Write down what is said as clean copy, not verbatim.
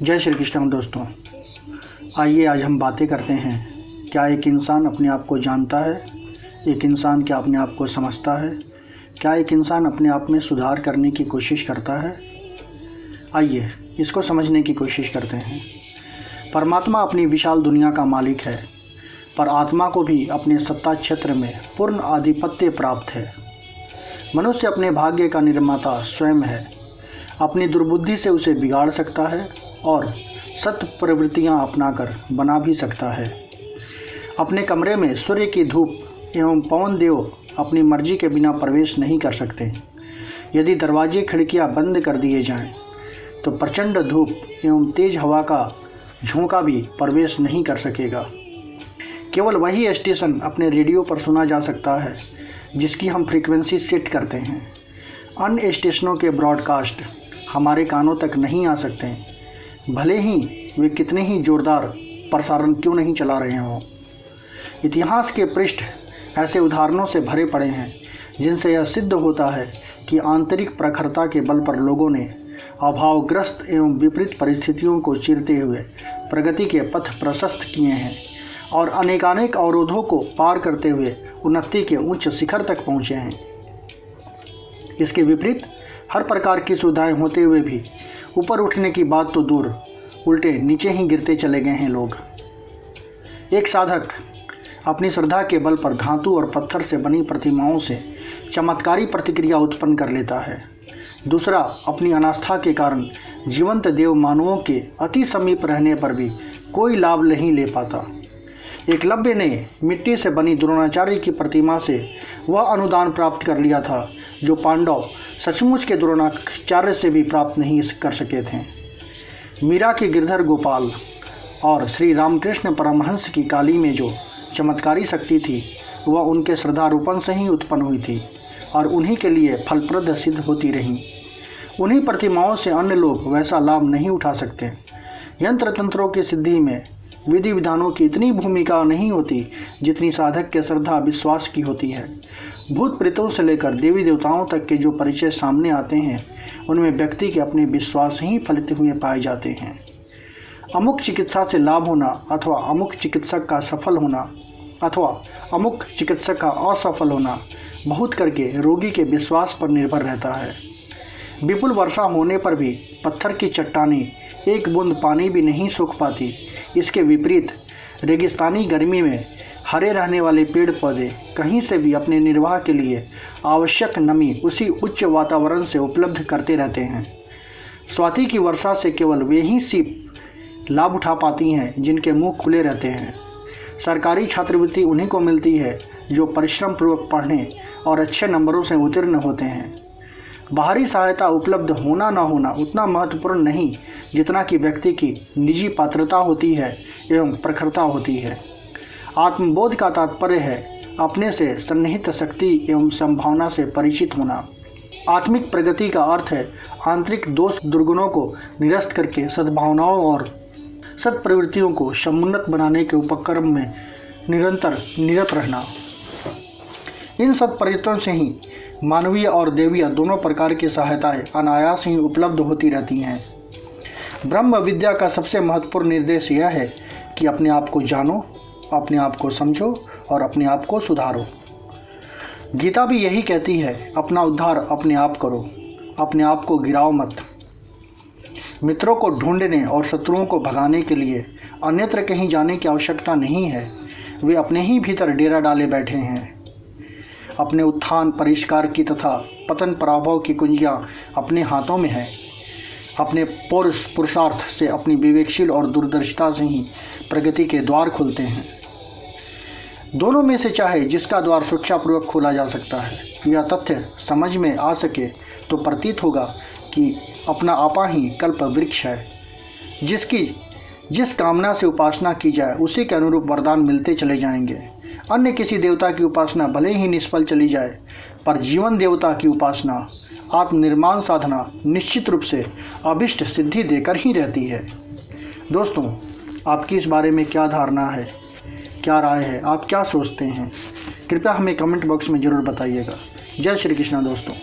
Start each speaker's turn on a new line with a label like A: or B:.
A: जय श्री कृष्ण दोस्तों। आइए आज हम बातें करते हैं, क्या एक इंसान अपने आप को जानता है? एक इंसान क्या अपने आप को समझता है? क्या एक इंसान अपने आप में सुधार करने की कोशिश करता है? आइए इसको समझने की कोशिश करते हैं। परमात्मा अपनी विशाल दुनिया का मालिक है, पर आत्मा को भी अपने सत्ता क्षेत्र में पूर्ण आधिपत्य प्राप्त है। मनुष्य अपने भाग्य का निर्माता स्वयं है। अपनी दुर्बुद्धि से उसे बिगाड़ सकता है और सत प्रवृत्तियां अपनाकर बना भी सकता है। अपने कमरे में सूर्य की धूप एवं पवन देव अपनी मर्जी के बिना प्रवेश नहीं कर सकते। यदि दरवाजे खिड़कियां बंद कर दिए जाएं, तो प्रचंड धूप एवं तेज हवा का झोंका भी प्रवेश नहीं कर सकेगा। केवल वही स्टेशन अपने रेडियो पर सुना जा सकता है जिसकी हम फ्रीक्वेंसी सेट करते हैं। अन्य स्टेशनों के ब्रॉडकास्ट हमारे कानों तक नहीं आ सकते, भले ही वे कितने ही जोरदार प्रसारण क्यों नहीं चला रहे हों। इतिहास के पृष्ठ ऐसे उदाहरणों से भरे पड़े हैं जिनसे यह सिद्ध होता है कि आंतरिक प्रखरता के बल पर लोगों ने अभावग्रस्त एवं विपरीत परिस्थितियों को चीरते हुए प्रगति के पथ प्रशस्त किए हैं और अनेकानेक अवरोधों को पार करते हुए उन्नति के उच्च शिखर तक पहुँचे हैं। इसके विपरीत हर प्रकार की सुविधाएं होते हुए भी ऊपर उठने की बात तो दूर, उल्टे नीचे ही गिरते चले गए हैं लोग। एक साधक अपनी श्रद्धा के बल पर धातु और पत्थर से बनी प्रतिमाओं से चमत्कारी प्रतिक्रिया उत्पन्न कर लेता है। दूसरा अपनी अनास्था के कारण जीवंत देव मानवों के अति समीप रहने पर भी कोई लाभ नहीं ले पाता। एकलव्य ने मिट्टी से बनी द्रोणाचार्य की प्रतिमा से वह अनुदान प्राप्त कर लिया था जो पांडव सचमुच के द्रोणाचार्य से भी प्राप्त नहीं कर सके थे। मीरा के गिरधर गोपाल और श्री रामकृष्ण परमहंस की काली में जो चमत्कारी शक्ति थी वह उनके श्रद्धारूपण से ही उत्पन्न हुई थी और उन्हीं के लिए फलप्रद सिद्ध होती रहीं। उन्हीं प्रतिमाओं से अन्य लोग वैसा लाभ नहीं उठा सकते। यंत्र तंत्रों की सिद्धि में विधि विधानों की इतनी भूमिका नहीं होती जितनी साधक के श्रद्धा विश्वास की होती है। भूत प्रेतों से लेकर देवी देवताओं तक के जो परिचय सामने आते हैं उनमें व्यक्ति के अपने विश्वास ही फलित हुए पाए जाते हैं। अमुक चिकित्सा से लाभ होना अथवा अमुक चिकित्सक का सफल होना अथवा अमुक चिकित्सक का असफल होना बहुत करके रोगी के विश्वास पर निर्भर रहता है। विपुल वर्षा होने पर भी पत्थर की चट्टानें एक बूंद पानी भी नहीं सूख पाती। इसके विपरीत रेगिस्तानी गर्मी में हरे रहने वाले पेड़ पौधे कहीं से भी अपने निर्वाह के लिए आवश्यक नमी उसी उच्च वातावरण से उपलब्ध करते रहते हैं। स्वाति की वर्षा से केवल वे ही सीप लाभ उठा पाती हैं जिनके मुंह खुले रहते हैं। सरकारी छात्रवृत्ति उन्हीं को मिलती है जो परिश्रम पूर्वक पढ़ने और अच्छे नंबरों से उत्तीर्ण होते हैं। बाहरी सहायता उपलब्ध होना न होना उतना महत्वपूर्ण नहीं जितना कि व्यक्ति की निजी पात्रता होती है एवं प्रखरता होती है। आत्मबोध का तात्पर्य है अपने से सन्निहित शक्ति एवं संभावना से परिचित होना। आत्मिक प्रगति का अर्थ है आंतरिक दोष दुर्गुणों को निरस्त करके सद्भावनाओं और सत्प्रवृत्तियों को समुन्नत बनाने के उपक्रम में निरंतर निरत रहना। इन सत्प्रयत्नों से ही मानवीय और देवीय दोनों प्रकार की सहायताएं अनायास ही उपलब्ध होती रहती हैं। ब्रह्म विद्या का सबसे महत्वपूर्ण निर्देश यह है कि अपने आप को जानो, अपने आप को समझो और अपने आप को सुधारो। गीता भी यही कहती है, अपना उद्धार अपने आप करो, अपने आप को गिराओ मत। मित्रों को ढूंढने और शत्रुओं को भगाने के लिए अन्यत्र कहीं जाने की आवश्यकता नहीं है। वे अपने ही भीतर डेरा डाले बैठे हैं। अपने उत्थान परिष्कार की तथा पतन पराभव की कुंजियां अपने हाथों में है। अपने पुरुषार्थ से, अपनी विवेकशील और दूरदर्शिता से ही प्रगति के द्वार खुलते हैं। दोनों में से चाहे जिसका द्वार सुरक्षापूर्वक खोला जा सकता है, यह तथ्य समझ में आ सके तो प्रतीत होगा कि अपना आपा ही कल्प वृक्ष है। जिस कामना से उपासना की जाए उसी के अनुरूप वरदान मिलते चले जाएंगे। अन्य किसी देवता की उपासना भले ही निष्फल चली जाए, पर जीवन देवता की उपासना आत्मनिर्माण साधना निश्चित रूप से अभिष्ट सिद्धि देकर ही रहती है। दोस्तों, आपकी इस बारे में क्या धारणा है, क्या राय है, आप क्या सोचते हैं? कृपया हमें कमेंट बॉक्स में ज़रूर बताइएगा। जय श्री कृष्ण दोस्तों।